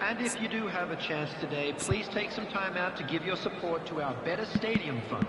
And if you do have a chance today, please take some time out to give your support to our Better Stadium Fund.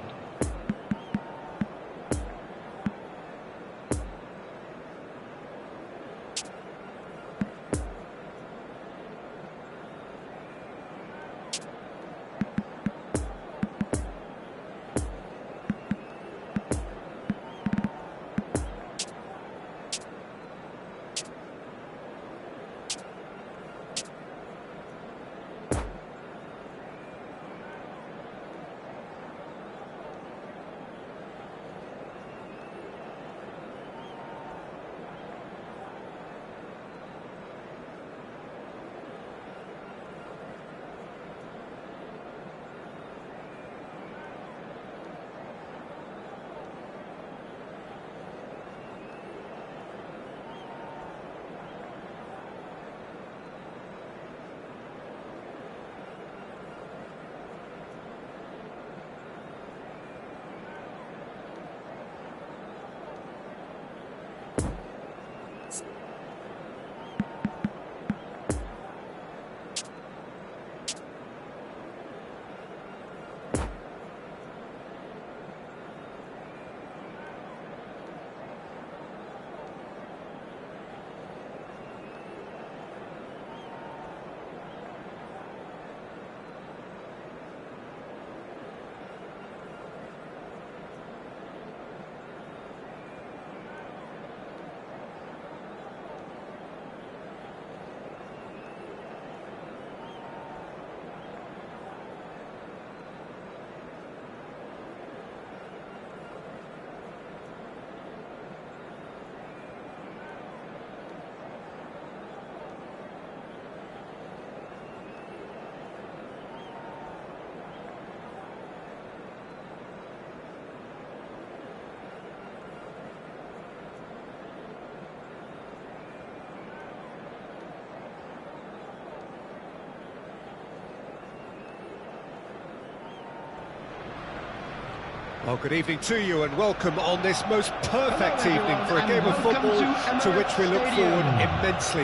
Well, good evening to you and welcome on this most perfect evening for a game of football to which we look forward immensely.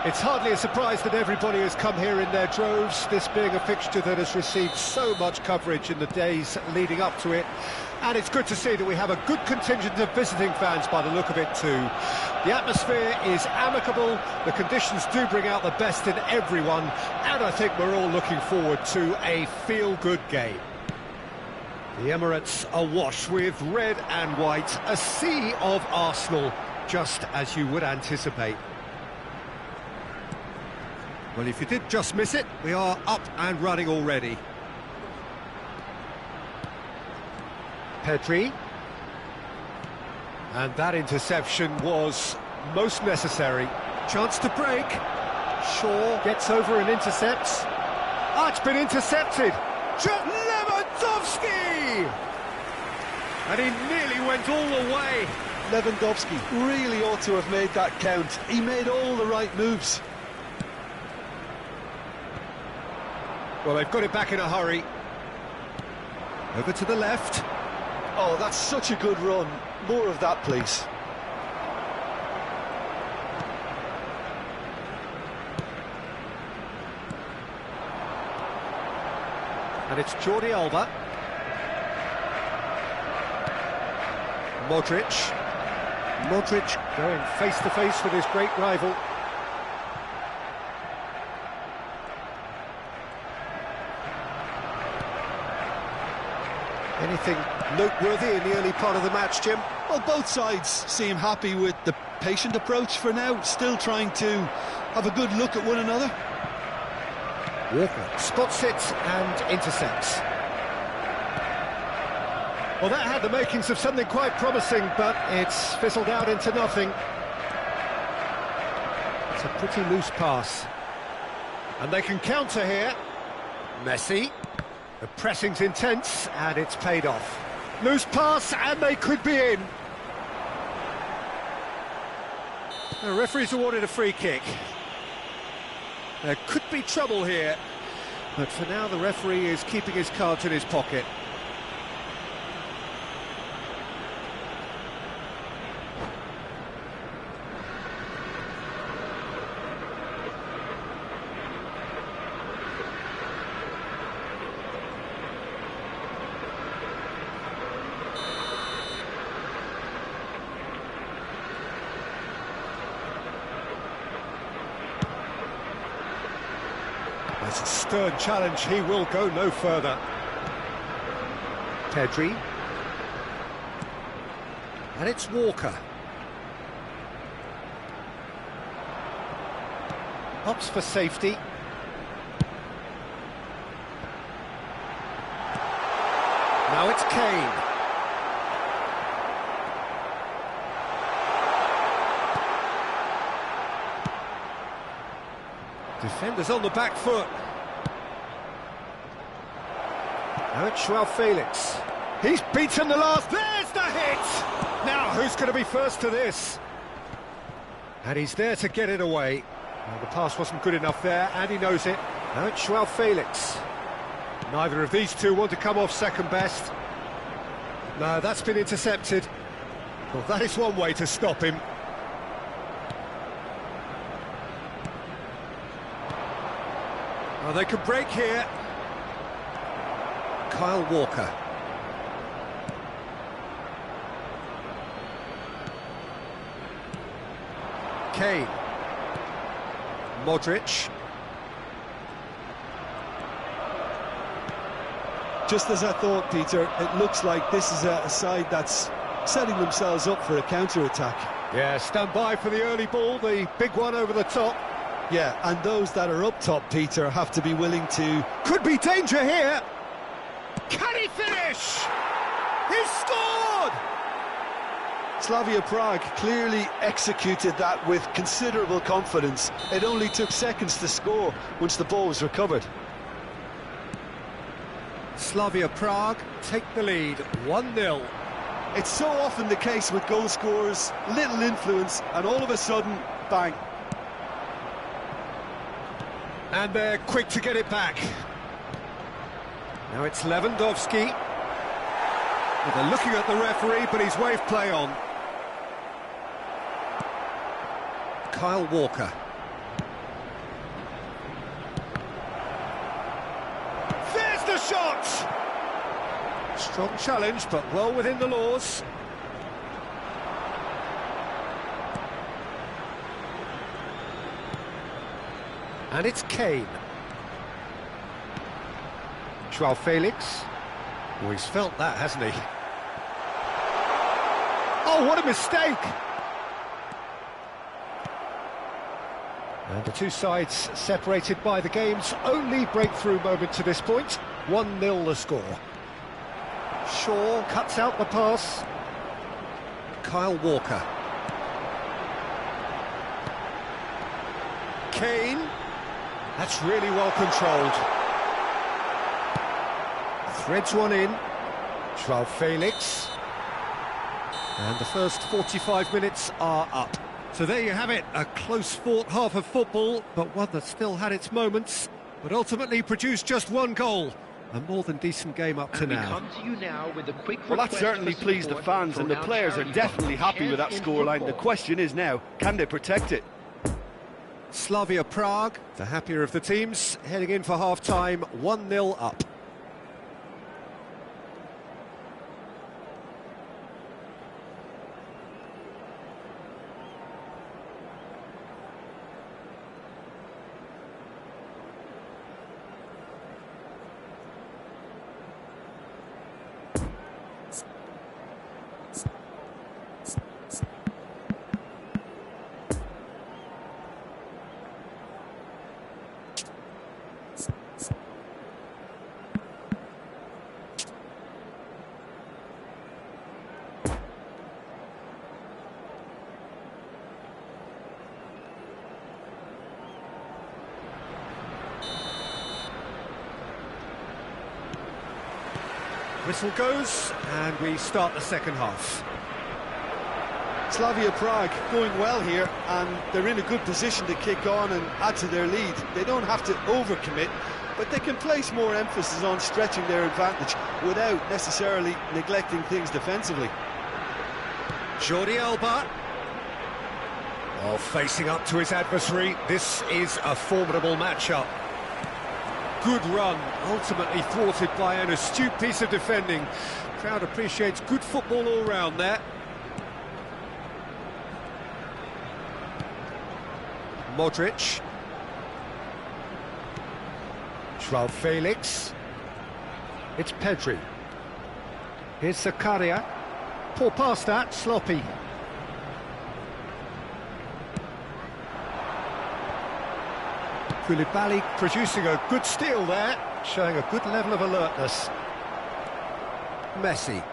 It's hardly a surprise that everybody has come here in their droves, this being a fixture that has received so much coverage in the days leading up to it. And it's good to see that we have a good contingent of visiting fans by the look of it too. The atmosphere is amicable, the conditions do bring out the best in everyone, and I think we're all looking forward to a feel-good game. The Emirates awash with red and white, a sea of Arsenal, just as you would anticipate. Well, if you did just miss it, we are up and running already. Pedri. And that interception was most necessary. Chance to break. Shaw gets over and intercepts. Ah, it's been intercepted. Lewandowski! And he nearly went all the way. Lewandowski really ought to have made that count. He made all the right moves. Well, they've got it back in a hurry. Over to the left. Oh, that's such a good run. More of that, please. And it's Jordi Alba. Modric. Modric going face-to-face with his great rival. Anything noteworthy in the early part of the match, Jim? Well, both sides seem happy with the patient approach for now, still trying to have a good look at one another. Walker spots it and intercepts. Well, that had the makings of something quite promising, but it's fizzled out into nothing. It's a pretty loose pass. And they can counter here. Messi. The pressing's intense, and it's paid off. Loose pass, and they could be in. The referee's awarded a free kick. There could be trouble here, but for now the referee is keeping his cards in his pocket. stern challenge, he will go no further. Pedri. And it's Walker. Opts for safety. Now it's Kane. Defenders on the back foot. Now it's Joao Felix. He's beaten the last. There's the hit! Now, who's going to be first to this? And he's there to get it away. Well, the pass wasn't good enough there, and he knows it. Now it's Joao Felix. Neither of these two want to come off second best. No, that's been intercepted. Well, that is one way to stop him. Well, they could break here. Kyle Walker. Kane. Modric. Just as I thought, Peter, it looks like this is a side that's setting themselves up for a counter-attack. Yeah, stand by for the early ball, the big one over the top. Yeah, and those that are up top, Peter, have to be willing to... Could be danger here! Can he finish? He's scored! Slavia Prague clearly executed that with considerable confidence. It only took seconds to score once the ball was recovered. Slavia Prague take the lead, 1-0. It's so often the case with goal scorers, little influence, and all of a sudden, bang. And they're quick to get it back. Now it's Lewandowski. Well, they're looking at the referee, but he's waved play on. Kyle Walker. There's the shot! Strong challenge, but well within the laws. And it's Kane. Joao Felix. Oh, he's felt that, hasn't he? Oh, what a mistake! And the two sides separated by the game's only breakthrough moment to this point. 1-0 the score. Shaw cuts out the pass. Kyle Walker. Kane. That's really well controlled. Threads one in. Joao Felix. And the first 45 minutes are up. So there you have it, a close-fought half of football, but one that still had its moments, but ultimately produced just one goal. A more than decent game up to now. Well, that certainly pleased the fans, and the players are definitely happy with that scoreline. The question is now, can they protect it? Slavia Prague, the happier of the teams, heading in for half-time, 1-0 up. Whistle goes, and we start the second half. Slavia Prague going well here, and they're in a good position to kick on and add to their lead. They don't have to overcommit, but they can place more emphasis on stretching their advantage without necessarily neglecting things defensively. Jordi Alba. Oh, facing up to his adversary. This is a formidable matchup. Good run, ultimately thwarted by an astute piece of defending. Crowd appreciates good football all round there. Modric. João Felix. It's Pedri. Here's Zakaria. Poor pass that, sloppy. Koulibaly producing a good steal there, showing a good level of alertness. Messi.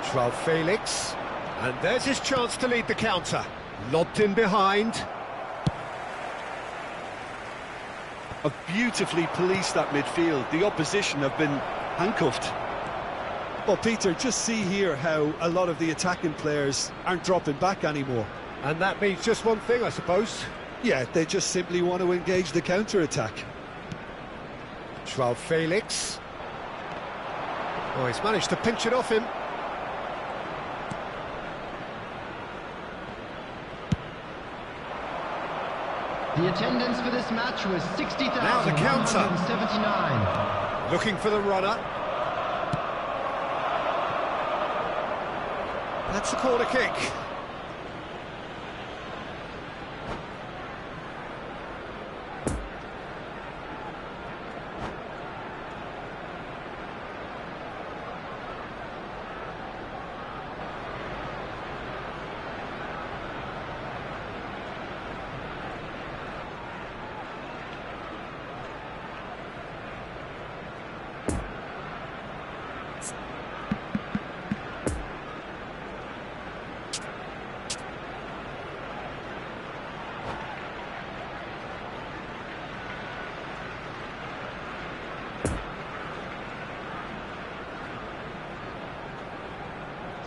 João Felix. And there's his chance to lead the counter. Lobbed in behind. Have beautifully policed that midfield. The opposition have been handcuffed. Well, Peter, just see here how a lot of the attacking players aren't dropping back anymore. And that means just one thing, I suppose. Yeah, they just simply want to engage the counter-attack. João Felix. Oh, he's managed to pinch it off him. The attendance for this match was 60,179. Now the counter. Looking for the runner. That's a corner kick.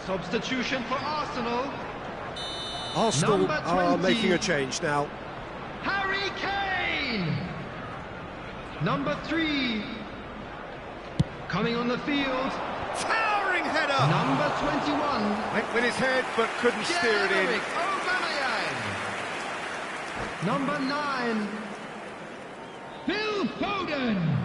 Substitution for Arsenal. Arsenal are making a change now. Harry Kane! Number 3. Coming on the field. Towering header! Number 21. Went with his head but couldn't steer it in. Number 9. Phil Foden.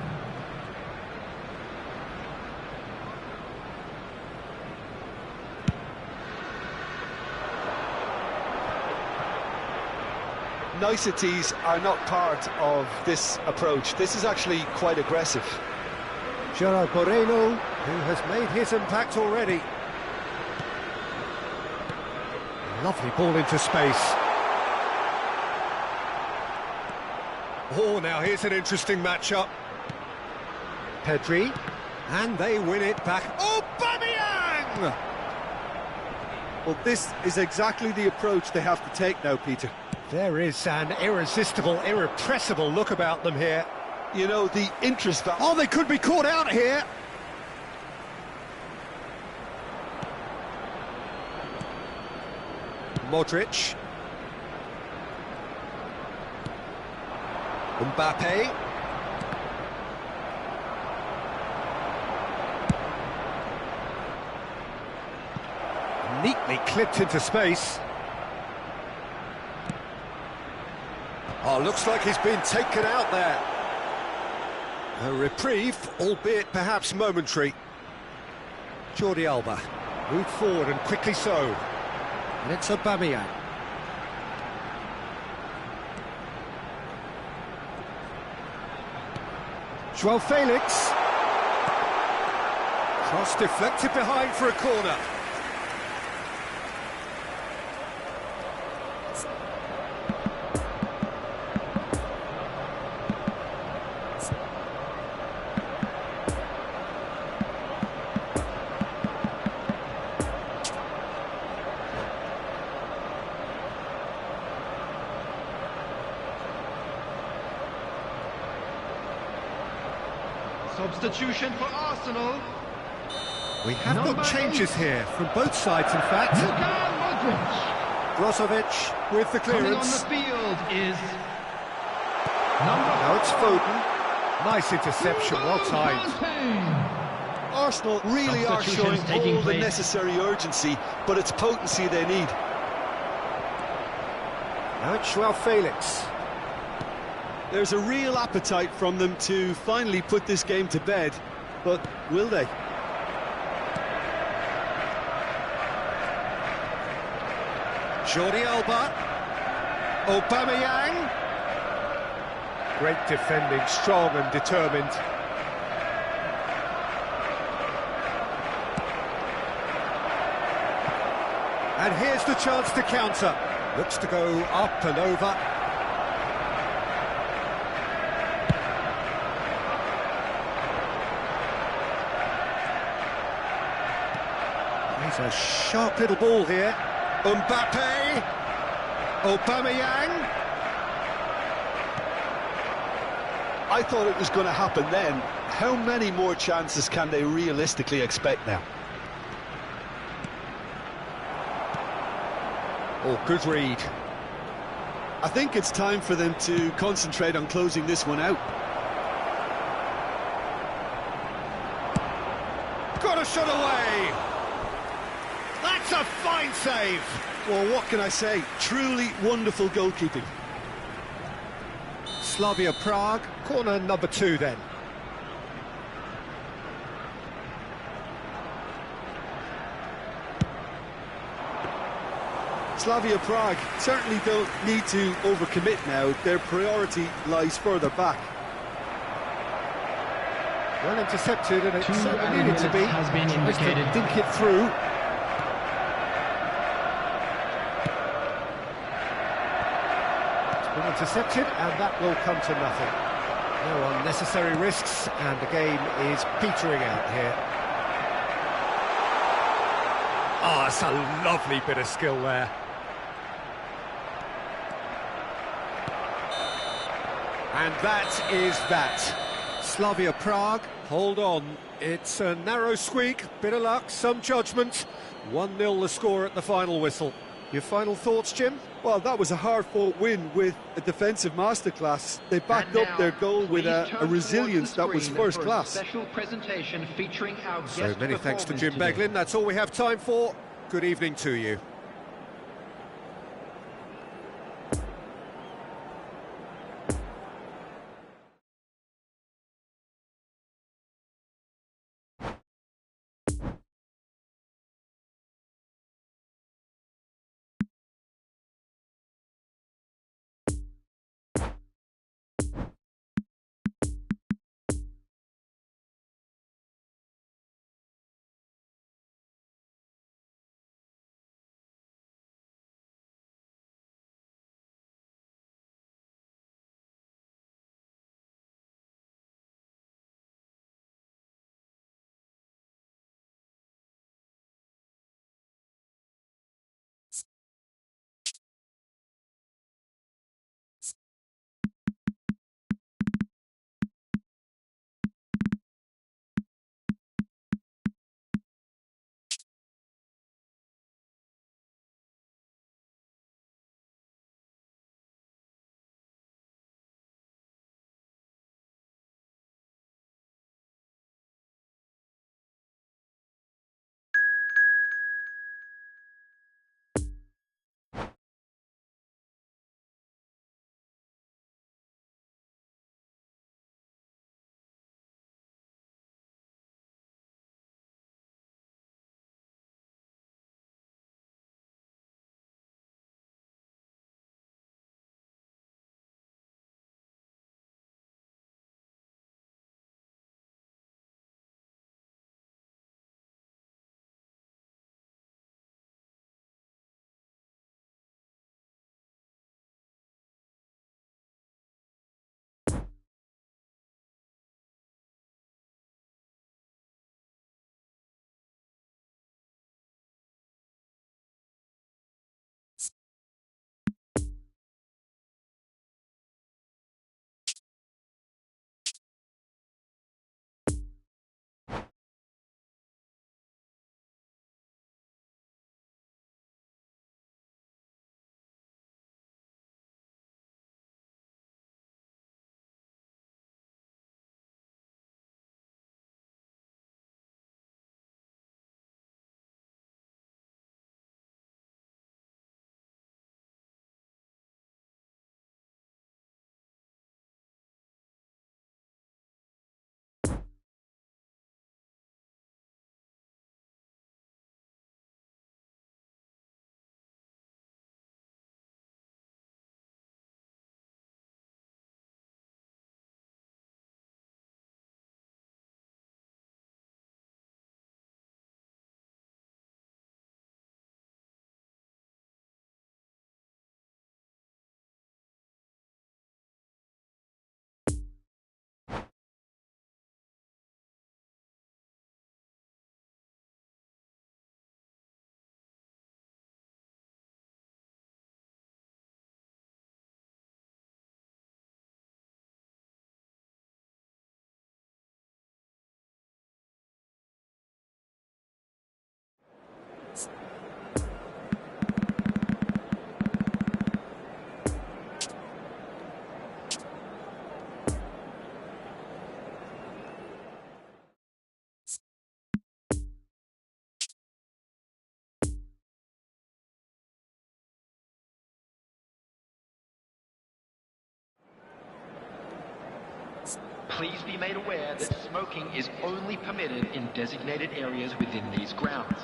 Niceties are not part of this approach. This is actually quite aggressive. Gerard Moreno, who has made his impact already. Lovely ball into space. Oh, now here's an interesting matchup. Pedri, and they win it back. Aubameyang! Well, this is exactly the approach they have to take now, Peter. There is an irresistible, irrepressible look about them here. You know, the interest... Oh, they could be caught out here. Modric. Mbappe. Neatly clipped into space. Oh, looks like he's been taken out there. A reprieve, albeit perhaps momentary. Jordi Alba moved forward and quickly so. And it's Aubameyang. João Felix. Cross deflected behind for a corner. Substitution for Arsenal. We have got changes 8. here from both sides, in fact. Brozovic with the clearance. Coming on the field is Now it's Foden. Nice interception, well timed. Arsenal really are showing all the necessary urgency, but it's potency they need. Now it's João Felix. There's a real appetite from them to finally put this game to bed, but will they? Jordi Alba. Aubameyang. Great defending, strong and determined. And here's the chance to counter. Looks to go up and over. He's a sharp little ball here. Mbappe. Aubameyang. I thought it was going to happen then. How many more chances can they realistically expect now? Oh, good read. I think it's time for them to concentrate on closing this one out. Got a shot away. That's a fine save. Well, what can I say? Truly wonderful goalkeeping. Slavia Prague, corner number 2 then. Slavia Prague certainly don't need to overcommit now. Their priority lies further back. Well intercepted, and it certainly needed to be. Has been indicated. Dink it through. It's been intercepted, and that will come to nothing. No unnecessary risks, and the game is petering out here. Ah, it's a lovely bit of skill there. And that is that. Slavia Prague, hold on. It's a narrow squeak, bit of luck, some judgment. 1-0 the score at the final whistle. Your final thoughts, Jim? Well, that was a hard-fought win with a defensive masterclass. They backed up their goal with a resilience that was first class. Special presentation featuring our So many thanks to Jim Beglin. That's all we have time for. Good evening to you. Please be made aware that smoking is only permitted in designated areas within these grounds.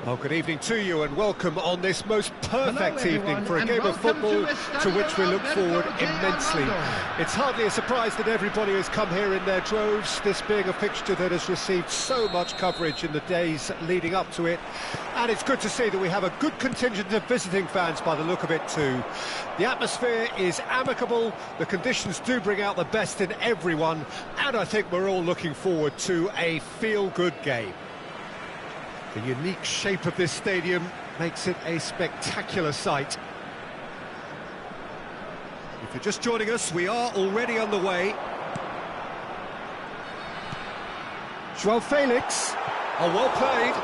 Well, good evening to you and welcome on this most perfect evening for a game of football to which we look forward immensely. It's hardly a surprise that everybody has come here in their droves, this being a fixture that has received so much coverage in the days leading up to it. And it's good to see that we have a good contingent of visiting fans by the look of it too. The atmosphere is amicable, the conditions do bring out the best in everyone, and I think we're all looking forward to a feel-good game. The unique shape of this stadium makes it a spectacular sight. If you're just joining us, we are already on the way. João Felix, well played.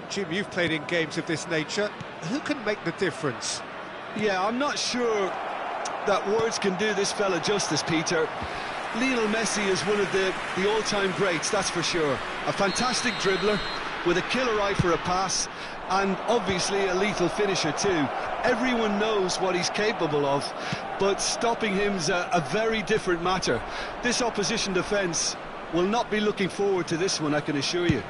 Jim, you've played in games of this nature. Who can make the difference? Yeah, I'm not sure that words can do this fella justice, Peter. Lionel Messi is one of the all-time greats, that's for sure. A fantastic dribbler with a killer eye for a pass and obviously a lethal finisher too. Everyone knows what he's capable of, but stopping him's a very different matter. This opposition defence will not be looking forward to this one, I can assure you.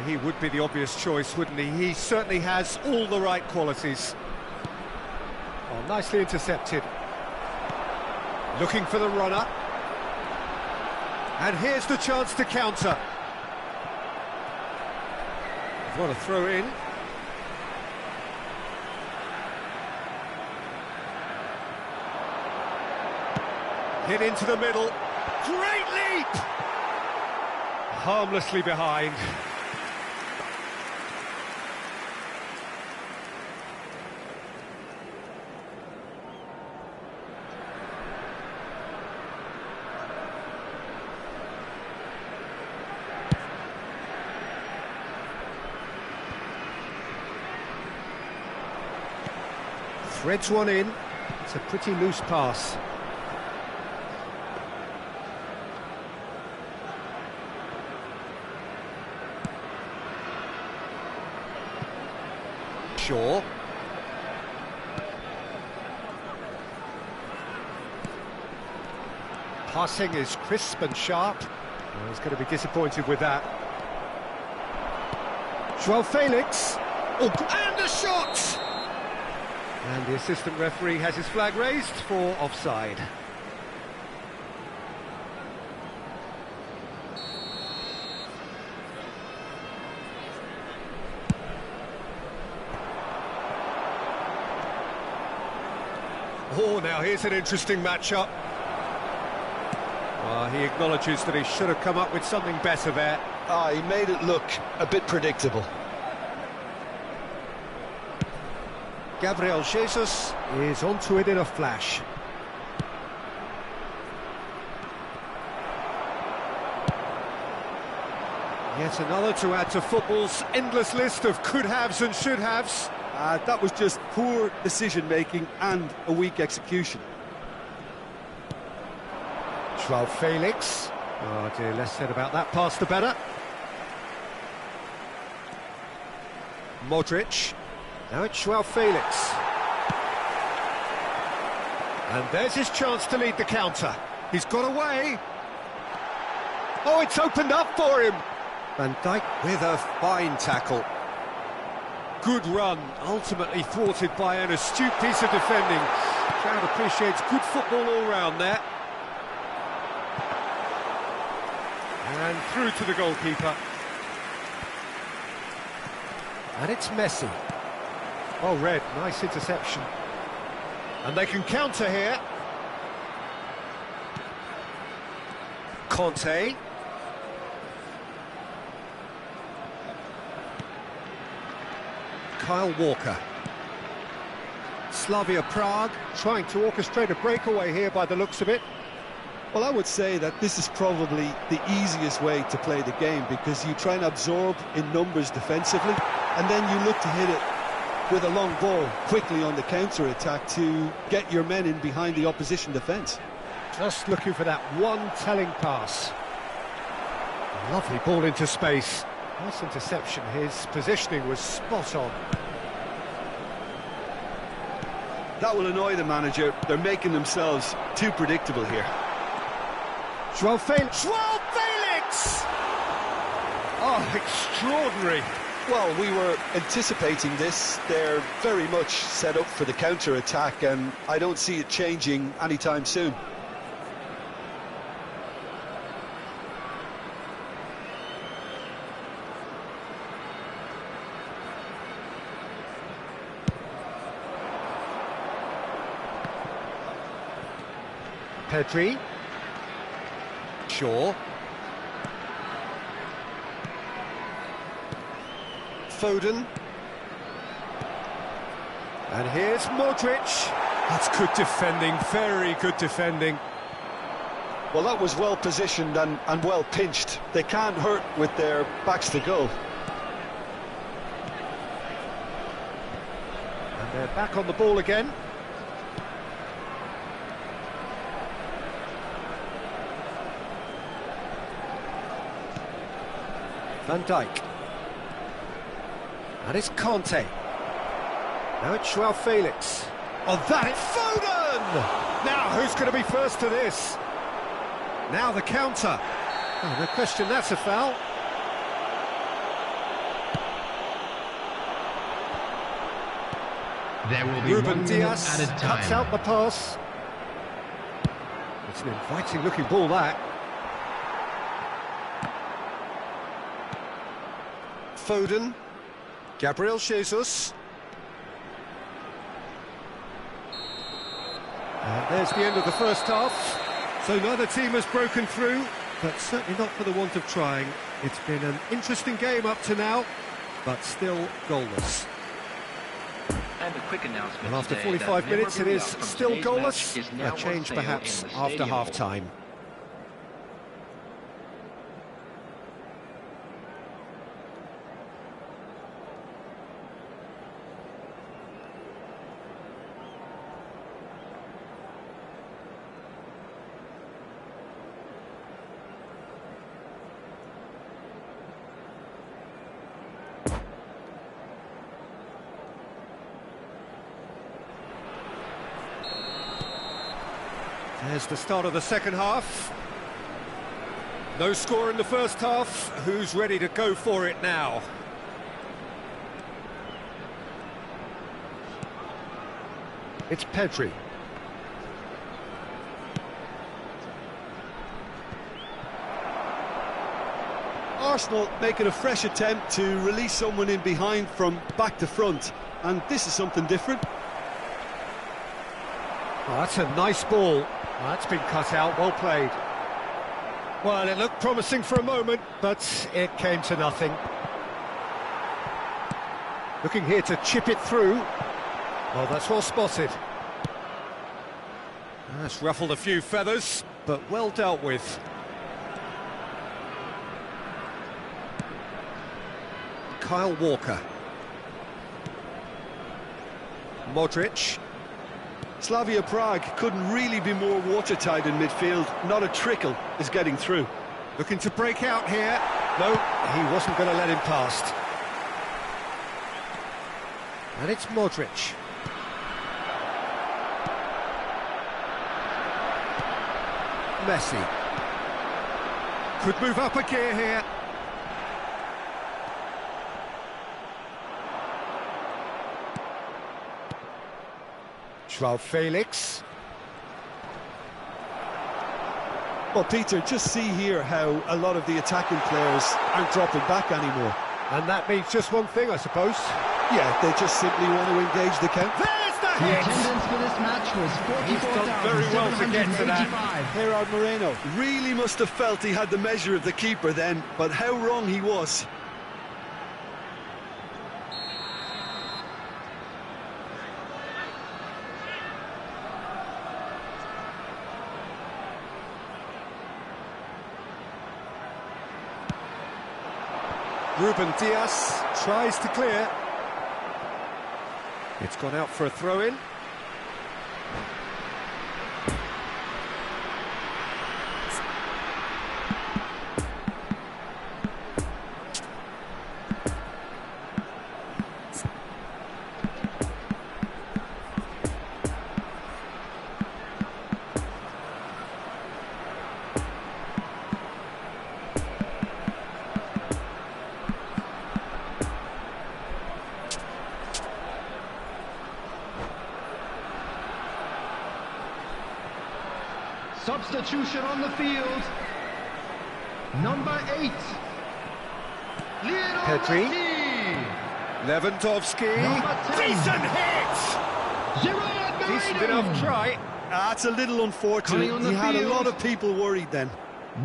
He would be the obvious choice, wouldn't he? He certainly has all the right qualities. Oh, nicely intercepted. Looking for the runner. And here's the chance to counter. What a throw in. Hit into the middle. Great leap! Harmlessly behind. Threads one in. It's a pretty loose pass. Shaw. Passing is crisp and sharp. Well, he's going to be disappointed with that. João Felix. Oh, and a shot! And the assistant referee has his flag raised for offside. Oh, now here's an interesting matchup. He acknowledges that he should have come up with something better there. He made it look a bit predictable. Gabriel Jesus is onto it in a flash. Yet another to add to football's endless list of could-haves and should-haves. That was just poor decision-making and a weak execution. João Felix. Oh dear, less said about that pass the better. Modric. Now it's João Felix. And there's his chance to lead the counter. He's got away. Oh, it's opened up for him. Van Dijk with a fine tackle. Good run, ultimately thwarted by an astute piece of defending. Crowd appreciates good football all round there. And through to the goalkeeper. And it's Messi. Well read, nice interception. And they can counter here. Conte. Kyle Walker. Slavia Prague trying to orchestrate a breakaway here by the looks of it. Well, I would say that this is probably the easiest way to play the game, because you try and absorb in numbers defensively, and then you look to hit it with a long ball quickly on the counter-attack to get your men in behind the opposition defence. Just looking for that one telling pass. Lovely ball into space. Nice interception. His positioning was spot on. That will annoy the manager. They're making themselves too predictable here. João Felix! Oh, extraordinary. Well, we were anticipating this. They're very much set up for the counter-attack, and I don't see it changing anytime soon. Pedri. Shaw. Foden. And here's Modric. That's good defending, very good defending. Well, that was well positioned and well pinched. They can't hurt with their backs to goal. And they're back on the ball again. Van Dijk. And it's Conte. Now it's João Felix. Oh, that is Foden! Now, who's going to be first to this? Now the counter. Oh, no question, that's a foul. There will be Ruben 1 minute Diaz at a cuts time. out the pass. It's an inviting-looking ball, that. Foden. Gabriel Jesus. And there's the end of the first half. So neither team has broken through, but certainly not for the want of trying. It's been an interesting game up to now, but still goalless. And a quick announcement. And after today 45 that minutes, it is memorabilia from still today's goalless. match is now A on change sale perhaps in the after stadium hall. half-time. There's the start of the second half. No score in the first half. Who's ready to go for it now? It's Pedri. Arsenal making a fresh attempt to release someone in behind from back to front, and this is something different. Oh, that's a nice ball. Oh, that's been cut out, well played. Well, it looked promising for a moment, but it came to nothing. Looking here to chip it through. Well, that's well spotted. That's ruffled a few feathers, but well dealt with. Kyle Walker. Modric. Slavia Prague couldn't really be more watertight in midfield. Not a trickle is getting through. Looking to break out here. No, he wasn't going to let him past. And it's Modric. Messi. Could move up a gear here. Joao Felix. Well, Peter, just see here how a lot of the attacking players aren't dropping back anymore. And that means just one thing, I suppose. Yeah, they just simply want to engage the count. There's the The hit! attendance for this match was He's done very well to get to that. 44,785. Gerard Moreno. Really must have felt he had the measure of the keeper then, but how wrong he was. Ruben Diaz tries to clear. It's gone out for a throw-in. Substitution on the field. Number 8. Lionel Pedri. Messi. Lewandowski. Number 10. Decent hit! Gerard Moreno. Decent enough try. That's a little unfortunate. Coming on the He had a field. lot of people worried then.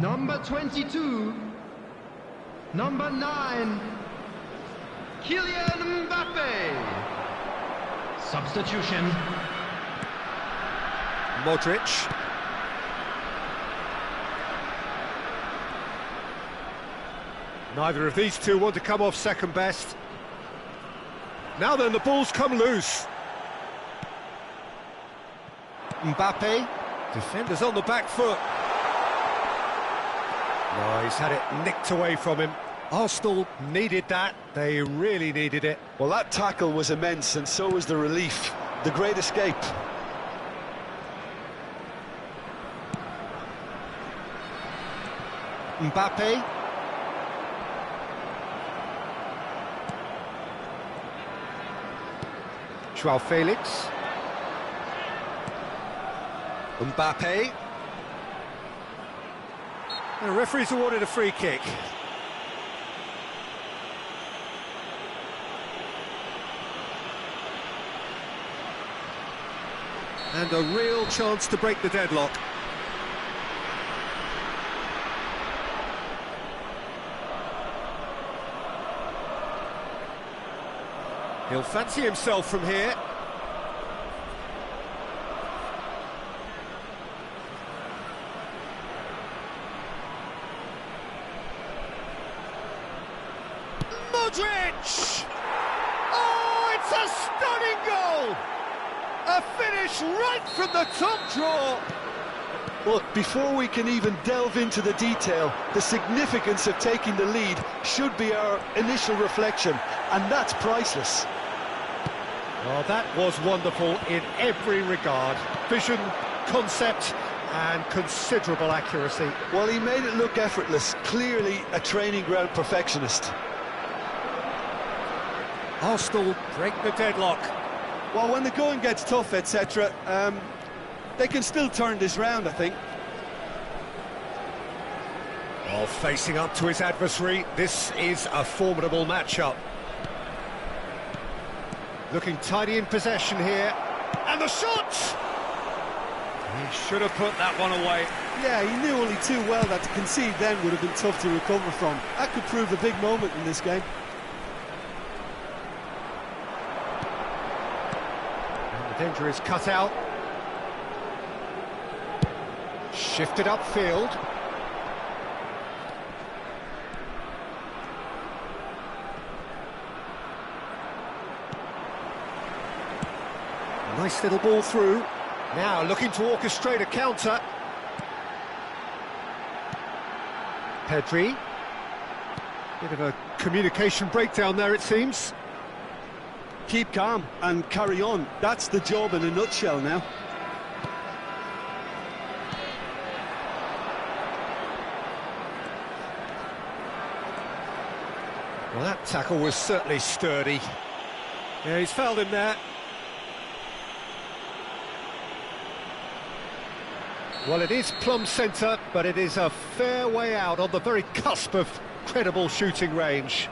Number 22. Number 9. Kylian Mbappe. Substitution. Modric. Neither of these two want to come off second best. Now then, the ball's come loose. Mbappe. Defenders on the back foot. No, he's had it nicked away from him. Arsenal needed that. They really needed it. Well, that tackle was immense, and so was the relief. The great escape. Mbappe. Joao Felix. Mbappe. The referee's awarded a free kick. And a real chance to break the deadlock. He'll fancy himself from here. Modric! Oh, it's a stunning goal! A finish right from the top draw. Look, before we can even delve into the detail, the significance of taking the lead should be our initial reflection, and that's priceless. Well, that was wonderful in every regard. Vision, concept, and considerable accuracy. Well, he made it look effortless, clearly a training ground perfectionist. Arsenal break the deadlock. Well, when the going gets tough, etc., they can still turn this round, I think. Well, facing up to his adversary, this is a formidable matchup. Looking tidy in possession here. And the shot! He should have put that one away. Yeah, he knew only too well that to concede then would have been tough to recover from. That could prove a big moment in this game. And the danger is cut out. Shifted upfield. Nice little ball through. Now looking to orchestrate a counter. Pedri. Bit of a communication breakdown there, it seems. Keep calm and carry on. That's the job in a nutshell now. Well, that tackle was certainly sturdy. Yeah, he's fouled him there. Well, it is plumb centre, but it is a fair way out on the very cusp of credible shooting range.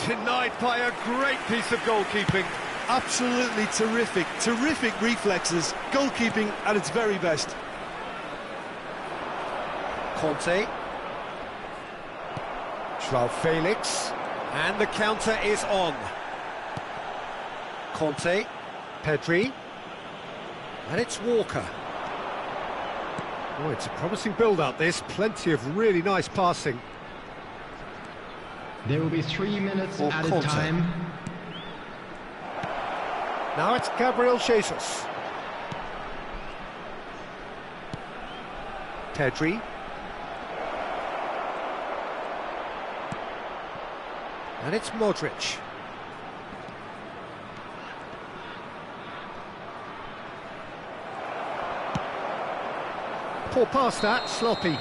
Denied by a great piece of goalkeeping. Absolutely terrific, terrific reflexes. Goalkeeping at its very best. Conte. João Felix. And the counter is on. Conte. Pedri. And it's Walker. Oh, it's a promising build-up, this. Plenty of really nice passing. There will be 3 minutes For added Conte. time. Now it's Gabriel Jesus. Pedri. And it's Modric. Poor pass that, sloppy.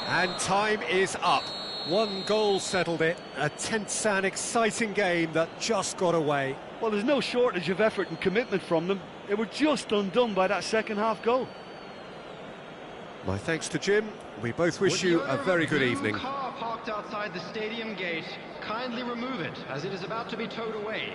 And time is up. One goal settled it. A tense and exciting game that just got away. Well, there's no shortage of effort and commitment from them. They were just undone by that second-half goal. My thanks to Jim. We both wish you a very good evening. Car parked outside the stadium gate. Kindly remove it, as it is about to be towed away.